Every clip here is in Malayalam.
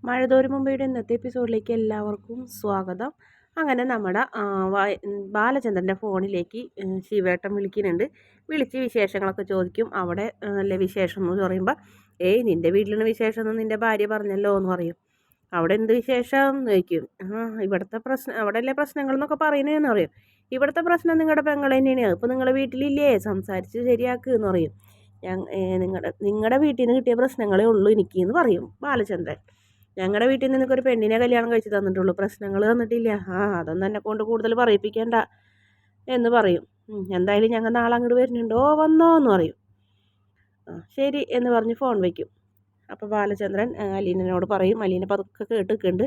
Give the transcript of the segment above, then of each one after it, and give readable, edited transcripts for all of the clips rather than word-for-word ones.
മഴതോരും മുമ്പയുടെ ഇന്നത്തെ എപ്പിസോഡിലേക്ക് എല്ലാവർക്കും സ്വാഗതം. അങ്ങനെ നമ്മുടെ ബാലചന്ദ്രൻ്റെ ഫോണിലേക്ക് ശിവേട്ടൻ വിളിക്കുന്നുണ്ട്. വിളിച്ച് വിശേഷങ്ങളൊക്കെ ചോദിക്കും. അവിടെ അല്ലേ വിശേഷം എന്ന് പറയുമ്പോൾ നിൻ്റെ വീട്ടിലാണ് വിശേഷം എന്ന് നിൻ്റെ ഭാര്യ പറഞ്ഞല്ലോ എന്ന് പറയും. അവിടെ എന്ത് വിശേഷം എന്ന് ചോദിക്കും. ഇവിടുത്തെ പ്രശ്നം അവിടെ അല്ലേ പ്രശ്നങ്ങൾ എന്നൊക്കെ പറയുന്നതെന്ന് പറയും. ഇവിടുത്തെ പ്രശ്നം നിങ്ങളുടെ പെങ്ങൾ തന്നെയാണ്, ഇപ്പോൾ നിങ്ങളുടെ വീട്ടിലില്ലേ, സംസാരിച്ച് ശരിയാക്കുക എന്ന് പറയും. നിങ്ങളുടെ വീട്ടിൽ നിന്ന് കിട്ടിയ പ്രശ്നങ്ങളേ ഉള്ളൂ എനിക്ക് എന്ന് പറയും ബാലചന്ദ്രൻ. ഞങ്ങളുടെ വീട്ടിൽ നിന്ന് നിനക്കൊരു പെണ്ണിനെ കല്യാണം കഴിച്ച് തന്നിട്ടുള്ളൂ, പ്രശ്നങ്ങൾ തന്നിട്ടില്ല. അതൊന്നും എന്നെ കൊണ്ട് കൂടുതൽ പറയിപ്പിക്കേണ്ട എന്ന് പറയും. എന്തായാലും ഞങ്ങൾ നാളെ അങ്ങോട്ട് വരുന്നുണ്ടോ, വന്നോ എന്ന് പറയും. ശരി എന്ന് പറഞ്ഞ് ഫോൺ വയ്ക്കും. അപ്പോൾ ബാലചന്ദ്രൻ അലീനോട് പറയും. അലീന പതുക്കെ കേട്ടിട്ടുണ്ട്.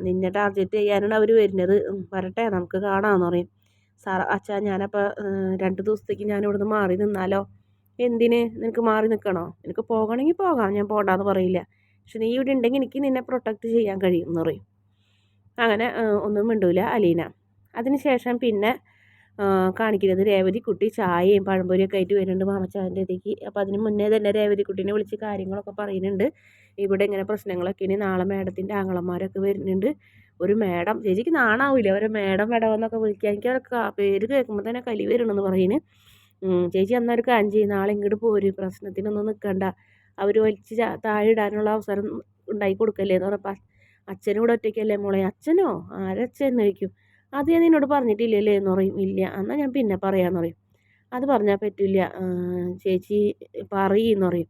നിന്നെ ടാർഗറ്റ് ചെയ്യാനാണ് അവർ വരുന്നത്, വരട്ടെ നമുക്ക് കാണാമെന്ന് പറയും. അച്ഛാ ഞാനപ്പോൾ 2 ദിവസത്തേക്ക് ഞാൻ ഇവിടുന്ന് മാറി നിന്നാലോ? എന്തിന്? നിനക്ക് മാറി നിൽക്കണോ? നിനക്ക് പോകണമെങ്കിൽ പോകാം, ഞാൻ പോകണ്ടെന്ന് പറയില്ല. പക്ഷെ നീ ഇവിടെ ഉണ്ടെങ്കിൽ എനിക്ക് നിന്നെ പ്രൊട്ടക്റ്റ് ചെയ്യാൻ കഴിയും എന്ന് പറയും. അങ്ങനെ ഒന്നും മിണ്ടൂല അലീന. അതിനുശേഷം പിന്നെ കാണിക്കുന്നത് രേവതിക്കുട്ടി ചായയും പഴംപൊരിയൊക്കെ ആയിട്ട് വരുന്നുണ്ട് മാമച്ചാൻ്റെ അടുത്തേക്ക്. അപ്പോൾ അതിന് മുന്നേ തന്നെ രേവതിക്കുട്ടീനെ വിളിച്ച് കാര്യങ്ങളൊക്കെ പറയുന്നുണ്ട്. ഇവിടെ ഇങ്ങനെ പ്രശ്നങ്ങളൊക്കെ ഇനി നാളെ മേഡത്തിൻ്റെ ആങ്ങളമാരൊക്കെ വരുന്നുണ്ട്. ഒരു മേഡം, ചേച്ചിക്ക് നാണാവില്ല അവരെ മേഡം എന്നൊക്കെ വിളിക്കാൻ. എനിക്ക് അവർക്ക് പേര് കേൾക്കുമ്പോൾ തന്നെ കലി വരണമെന്ന് പറയുന്നു. ചേച്ചി അന്നൊരു കാര്യം ചെയ്യും, നാളെ ഇങ്ങോട്ട് പോരും, പ്രശ്നത്തിനൊന്നും നിൽക്കണ്ട, അവർ വലിച്ച് താഴെ ഇടാനുള്ള അവസരം ഉണ്ടാക്കി കൊടുക്കല്ലേ എന്ന് പറഞ്ഞപ്പോൾ അച്ഛനും കൂടെ ഒറ്റയ്ക്കല്ലേ മോളെ. അച്ഛനോ? ആരച്ഛൻ ചോദിക്കും. അത് ഞാൻ നിന്നോട് പറഞ്ഞിട്ടില്ലല്ലേ എന്ന് പറയും. ഇല്ല, എന്നാൽ ഞാൻ പിന്നെ പറയാമെന്ന് പറയും. അത് പറഞ്ഞാൽ പറ്റില്ല ചേച്ചി, പറയെന്ന് പറയും.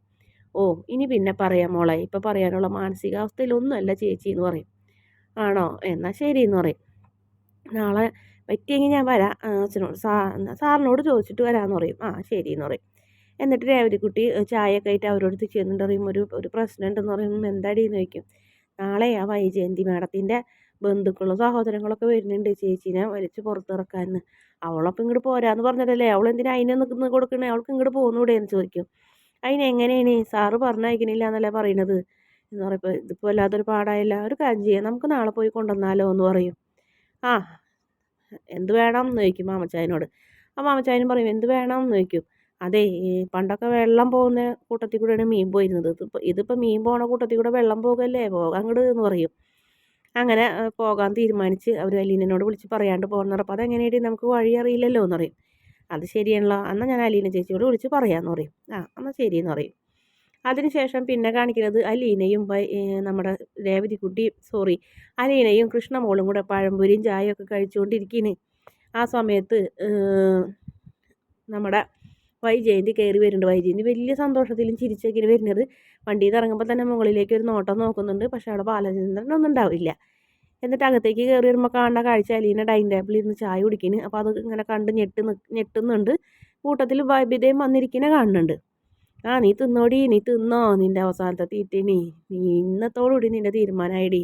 ഓ ഇനി പിന്നെ പറയാം മോളെ, ഇപ്പം പറയാനുള്ള മാനസികാവസ്ഥയിലൊന്നുമല്ല ചേച്ചി എന്ന് പറയും. ആണോ, എന്നാൽ ശരി എന്ന് പറയും. നാളെ പറ്റിയെങ്കിൽ ഞാൻ വരാം, അച്ഛനോട് സാറിനോട് ചോദിച്ചിട്ട് വരാമെന്ന് പറയും. ശരി എന്ന് പറയും. എന്നിട്ട് രേവതിക്കുട്ടി ചായയൊക്കെ ആയിട്ട് അവരോട് ചെന്നിട്ട് പറയും, ഒരു പ്രശ്നം ഉണ്ടെന്ന് പറയുമ്പോൾ എന്താടീന്ന് ചോദിക്കും. നാളെ ആ വൈജയന്തി മാഡത്തിൻ്റെ ബന്ധുക്കളും സഹോദരങ്ങളൊക്കെ വരുന്നുണ്ട് ചേച്ചീനെ വലിച്ച് പുറത്തിറക്കാമെന്ന്. അവളപ്പം ഇങ്ങോട്ട് പോരാന്ന് പറഞ്ഞതല്ലേ, അവൾ എന്തിനാ അതിനെ നിൽക്കുന്ന കൊടുക്കണേ, അവൾക്ക് ഇങ്ങോട്ട് പോകുന്നൂടെ എന്ന് ചോദിക്കും. അതിനെങ്ങനെയാണ് സാറ് പറഞ്ഞയക്കണില്ല എന്നല്ലേ പറയണത് എന്ന് പറയുമ്പോൾ ഇതിപ്പോൾ വല്ലാത്തൊരു പാടായില്ല, ഒരു കാര്യം ചെയ്യാം, നമുക്ക് നാളെ പോയി കൊണ്ടുവന്നാലോ എന്ന് പറയും. എന്ത് വേണം എന്ന് ചോദിക്കും മാമച്ചായനോട്. മാമച്ചായനും പറയും എന്ത് വേണം എന്ന് ചോദിക്കും. അതെ, പണ്ടൊക്കെ വെള്ളം പോകുന്ന കൂട്ടത്തിൽ കൂടെയാണ് മീൻ പോയിരുന്നത്, ഇതിപ്പോൾ മീൻ പോണ കൂട്ടത്തിൽ കൂടെ വെള്ളം പോകല്ലേ, പോകാം അങ്ങോട്ട് എന്ന് പറയും. അങ്ങനെ പോകാൻ തീരുമാനിച്ച് അവർ അലീനോട് വിളിച്ച് പറയാണ്ട് പോകുന്ന. അപ്പോൾ അതെങ്ങനെയായിട്ട് നമുക്ക് വഴി അറിയില്ലല്ലോ എന്ന് പറയും. അത് ശരിയാണല്ലോ, എന്നാൽ ഞാൻ അലീന ചേച്ചിയോട് വിളിച്ച് പറയാമെന്ന് പറയും. എന്നാൽ ശരിയെന്ന് പറയും. അതിനുശേഷം പിന്നെ കാണിക്കുന്നത് അലീനയും നമ്മുടെ അലീനയും കൃഷ്ണമോളും കൂടെ പഴംപൊരിയും ചായയൊക്കെ കഴിച്ചുകൊണ്ടിരിക്കുന്നു. ആ സമയത്ത് നമ്മുടെ വൈജയന്തി കയറി വരുന്നുണ്ട്. വൈജയന്തി വലിയ സന്തോഷത്തിലും ചിരിച്ചൊക്കെ വരുന്നത്. വണ്ടിയിൽ നിന്ന് ഇറങ്ങുമ്പോൾ തന്നെ മുകളിലേക്ക് ഒരു നോട്ടം നോക്കുന്നുണ്ട്. പക്ഷേ അവിടെ ബാലചന്ദ്രനൊന്നും ഉണ്ടാവില്ല. എന്നിട്ട് അകത്തേക്ക് കയറി വരുമ്പോൾ കാണുന്ന കാഴ്ച അലീന ഡൈനിങ് ടേബിളിൽ ഇരുന്ന് ചായ കുടിക്കുന്നു. അപ്പോൾ അത് ഇങ്ങനെ കണ്ട് ഞെട്ടുന്നുണ്ട്. കൂട്ടത്തിൽ ബബിതയും വന്നിരിക്കുന്ന കാണുന്നുണ്ട്. നീ തിന്നോടി, നീ തിന്നോ, നിൻ്റെ അവസാനത്തെ തീറ്റേനി, നീ ഇന്നത്തോടുകൂടി നിൻ്റെ തീരുമാനമായിടി.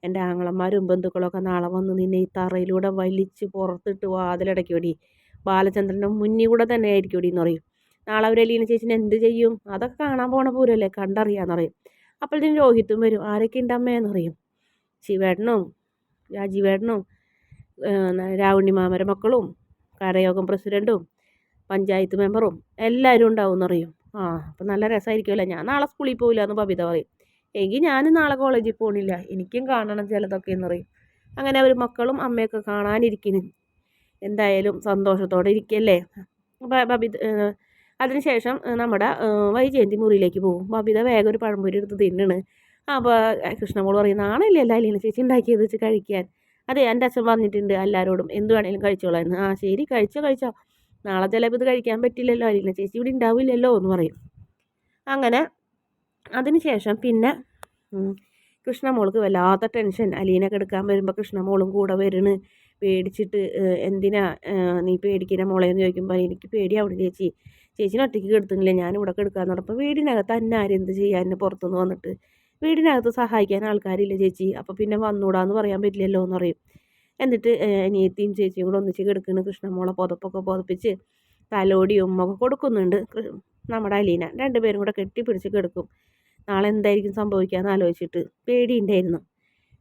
എൻ്റെ ആങ്ങളന്മാരും ബന്ധുക്കളൊക്കെ നാളെ വന്ന് നിന്നെ ഈ തറയിലൂടെ വലിച്ച് പുറത്തിട്ട് വാതിലടയ്ക്കോടി, ബാലചന്ദ്രൻ്റെ മുന്നിൽ കൂടെ തന്നെ ആയിരിക്കും എന്ന് പറയും. നാളെ അവർ അലീന ചേച്ചിനെ എന്ത് ചെയ്യും, അതൊക്കെ കാണാൻ പോണ പോരല്ലേ, കണ്ടറിയാന്ന് പറയും. അപ്പോഴത്തേനും രോഹിത്തും വരും. ആരൊക്കെ ഉണ്ടമ്മേന്ന് പറയും. ശിവേട്ടനും രാജീവേട്ടനും രാവുണ്ണിമാമരെ മക്കളും കരയോഗം പ്രസിഡൻറ്റും പഞ്ചായത്ത് മെമ്പറും എല്ലാവരും ഉണ്ടാവും എന്നറിയും. അപ്പം നല്ല രസമായിരിക്കുമല്ലോ, ഞാൻ നാളെ സ്കൂളിൽ പോകില്ല എന്ന് ബബിത പറയും. എങ്കിൽ ഞാനും നാളെ കോളേജിൽ പോകണില്ല, എനിക്കും കാണണം ചിലതൊക്കെ എന്ന് പറയും. അങ്ങനെ അവർ മക്കളും അമ്മയൊക്കെ കാണാനിരിക്കുന്നു. എന്തായാലും സന്തോഷത്തോടെ ഇരിക്കല്ലേ. ബബിത അതിനുശേഷം നമ്മുടെ വൈജയന്തി മുറിയിലേക്ക് പോകും. ബബിത വേഗം ഒരു പഴംപൊരി എടുത്ത് തിന്നണ്. അപ്പോൾ കൃഷ്ണമോൾ പറയും, നാണല്ലേ അലീന ചേച്ചി ഉണ്ടാക്കിയത് വെച്ച് കഴിക്കാൻ. അതെ, എൻ്റെ അച്ഛൻ പറഞ്ഞിട്ടുണ്ട് എല്ലാവരോടും എന്ത് വേണേലും കഴിച്ചോളായിരുന്നു. ശരി, കഴിച്ചോ, നാളെ ചിലപ്പോൾ ഇത് കഴിക്കാൻ പറ്റില്ലല്ലോ, അലീന ചേച്ചി ഇവിടെ ഉണ്ടാവില്ലല്ലോ എന്ന് പറയും. അങ്ങനെ അതിനുശേഷം പിന്നെ കൃഷ്ണമോൾക്ക് വല്ലാത്ത ടെൻഷൻ. അലീനൊക്കെ എടുക്കാൻ വരുമ്പോൾ കൃഷ്ണമോളും കൂടെ വരുന്നു. പേടിച്ചിട്ട് എന്തിനാ നീ പേടിക്കുന്ന മോളെ എന്ന് ചോദിക്കുമ്പോൾ എനിക്ക് പേടിയാവും ചേച്ചിനെ ഒറ്റയ്ക്ക് കെടുത്തുന്നില്ല, ഞാനിവിടെ കെടുക്കാന്ന് പറഞ്ഞപ്പോൾ വീടിനകത്ത് തന്നെ ആരെന്ത് ചെയ്യാൻ, എന്നെ പുറത്തുനിന്ന് വന്നിട്ട് വീടിനകത്ത് സഹായിക്കാൻ ആൾക്കാരില്ല ചേച്ചി, അപ്പോൾ പിന്നെ വന്നൂടാന്ന് പറയാൻ പറ്റില്ലല്ലോ എന്ന് പറയും. എന്നിട്ട് അനിയത്തിയും ചേച്ചിയും കൂടെ ഒന്നിച്ച് കിടക്കുന്നു. കൃഷ്ണമോളെ പുതപ്പൊക്കെ പുതപ്പിച്ച് തലോടിയും ഉമ്മൊക്കെ കൊടുക്കുന്നുണ്ട് നമ്മുടെ അലീന. 2 പേരും കൂടെ കെട്ടിപ്പിടിച്ച് കിടക്കും. നാളെ എന്തായിരിക്കും സംഭവിക്കാമെന്ന് ആലോചിച്ചിട്ട് പേടിയുണ്ടായിരുന്നു.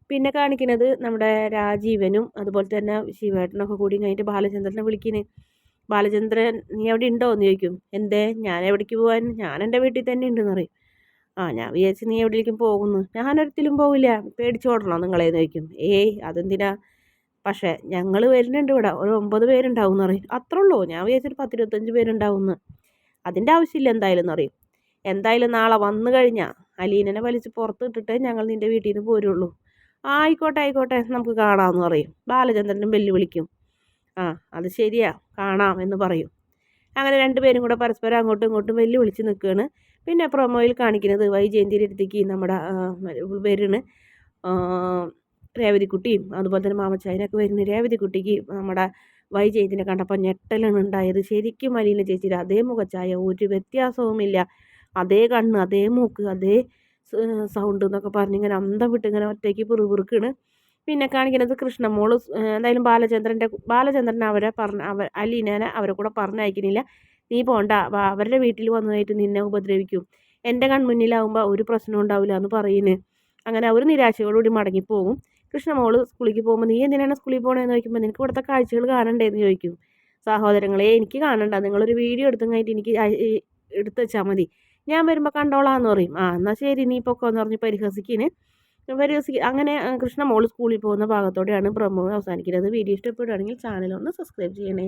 പിന്നെ കാണിക്കുന്നത് നമ്മുടെ രാജീവനും അതുപോലെ തന്നെ ശിവേട്ടനൊക്കെ കൂടി കഴിഞ്ഞിട്ട് ബാലചന്ദ്രനെ വിളിക്കുന്നത്. ബാലചന്ദ്രൻ നീ എവിടെ ഉണ്ടോ എന്ന് ചോദിക്കും. എന്തേ, ഞാൻ എവിടേക്ക് പോകാൻ, ഞാൻ എൻ്റെ വീട്ടിൽ തന്നെ ഉണ്ടെന്ന് പറയും. ഞാൻ വിചാരിച്ച് നീ എവിടേക്കും പോകുന്നു. ഞാനൊരിടത്തിലും പോവില്ല, പേടിച്ചോടണോ നിങ്ങളേന്ന് ചോദിക്കും. ഏയ് അതെന്തിനാ, പക്ഷേ ഞങ്ങൾ വരുന്നുണ്ട് ഇവിടെ, ഒരു 9 പേരുണ്ടാവും എന്ന് പറയും. അത്രേ ഉള്ളൂ, ഞാൻ വിചാരിച്ചൊരു 10-25 പേരുണ്ടാവുമെന്ന്. അതിൻ്റെ ആവശ്യമില്ല എന്തായാലും എന്ന് പറയും. എന്തായാലും നാളെ വന്നു കഴിഞ്ഞാൽ അലീനനെ വലിച്ച് പുറത്ത് ഇട്ടിട്ടേ ഞങ്ങൾ നിൻ്റെ വീട്ടിൽ നിന്ന് പോരുള്ളൂ. ആയിക്കോട്ടെ ആയിക്കോട്ടെ നമുക്ക് കാണാമെന്ന് പറയും. ബാലചന്ദ്രനും വെല്ലുവിളിക്കും. അത് ശരിയാ, കാണാം എന്ന് പറയും. അങ്ങനെ രണ്ടുപേരും കൂടെ പരസ്പരം അങ്ങോട്ടും ഇങ്ങോട്ടും വെല്ലുവിളിച്ച് നിൽക്കുകയാണ്. പിന്നെ പ്രൊമോയിൽ കാണിക്കുന്നത് വൈജയന്തിയുടെ അടുത്തേക്ക് നമ്മുടെ വരുണ് രേവതിക്കുട്ടിയും അതുപോലെ തന്നെ മാമച്ചായനൊക്കെ വരുന്ന. രേവതിക്കുട്ടിക്ക് നമ്മുടെ വൈജയന്തിനെ കണ്ടപ്പോൾ ഞെട്ടലാണ് ഉണ്ടായത്. ശരിക്കും അലീന ചേച്ചിയുടെ അതേ മുഖച്ചായ, ഒരു വ്യത്യാസവുമില്ല. അതേ കണ്ണ്, അതേ മൂക്ക്, അതേ സൗണ്ട് എന്നൊക്കെ പറഞ്ഞിങ്ങനെ അന്തം വിട്ട് ഇങ്ങനെ ഒറ്റയ്ക്ക് പിറുപിറുക്കാണ്. പിന്നെ കാണിക്കുന്നത് കൃഷ്ണമോള് എന്തായാലും ബാലചന്ദ്രൻ അലീനനെ അവരെ കൂടെ പറഞ്ഞയക്കുന്നില്ല. നീ പോണ്ട, അവരുടെ വീട്ടിൽ വന്നതായിട്ട് നിന്നെ ഉപദ്രവിക്കും, എൻ്റെ കൺമുന്നിലാവുമ്പോൾ ഒരു പ്രശ്നം ഉണ്ടാവില്ല എന്ന് പറയുന്നത്. അങ്ങനെ അവർ നിരാശയോടുകൂടി മടങ്ങിപ്പോകും. കൃഷ്ണമോള് സ്കൂളിലേക്ക് പോകുമ്പോൾ നീ എന്തിനാണ് സ്കൂളിൽ പോകണമെന്ന് ചോദിക്കുമ്പോൾ നിനക്ക് ഇവിടുത്തെ കാഴ്ചകൾ കാണണ്ടേന്ന് ചോദിക്കും. സഹോദരങ്ങളെ എനിക്ക് കാണണ്ട, നിങ്ങളൊരു വീഡിയോ എടുത്തും കഴിഞ്ഞിട്ട് എനിക്ക് എടുത്ത് വെച്ചാൽ മതി, ഞാൻ വരുമ്പോൾ കണ്ടോളാന്ന് പറയും. എന്നാൽ ശരി നീ പൊക്കോന്ന് പറഞ്ഞ് അങ്ങനെ കൃഷ്ണമോള് സ്കൂളിൽ പോകുന്ന ഭാഗത്തോടെയാണ് പ്രമോ അവസാനിക്കുന്നത്. വീഡിയോ ഇഷ്ടപ്പെടുകയാണെങ്കിൽ ചാനൽ ഒന്ന് സബ്സ്ക്രൈബ് ചെയ്യണേ.